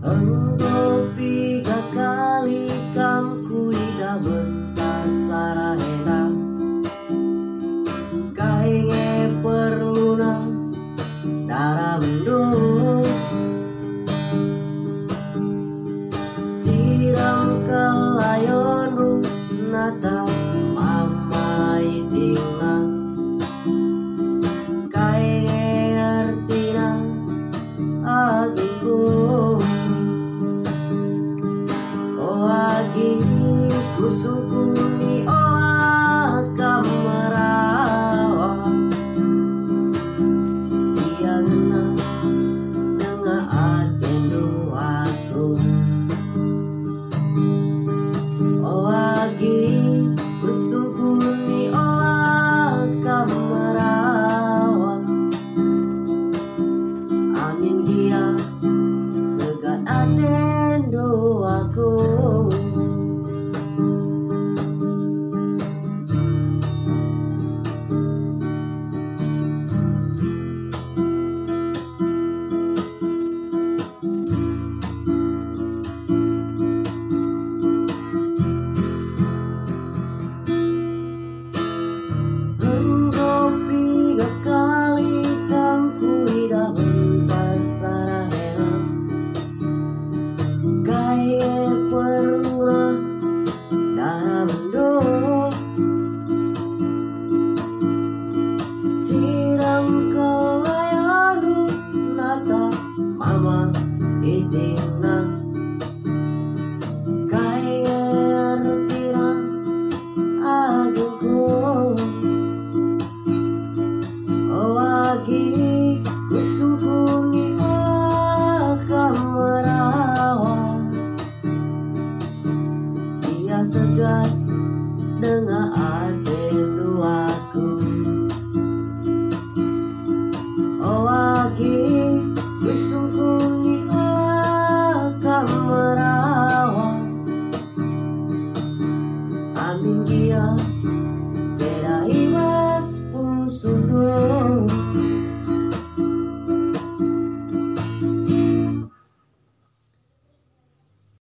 Engkau 3 kali kam kuida bentas sarahena kainge perluna darah mendung ciram kalayonu nata mama itingna kainge artina agingku lagi kusukuni olah kamerawa dia ngena dengan atendo aku lagi kusukuni olah kamerawa amin dia segat atendo aku. Engkau 3 kali kam kuida bentas sarahena kainge perluna darah mendung ciram kalayanu nata mama itingna kainge artina agingku lagi kusukuni olah kamerawa dia segat dengan atendo aku lagi kusukuni olah kamerawa amin dia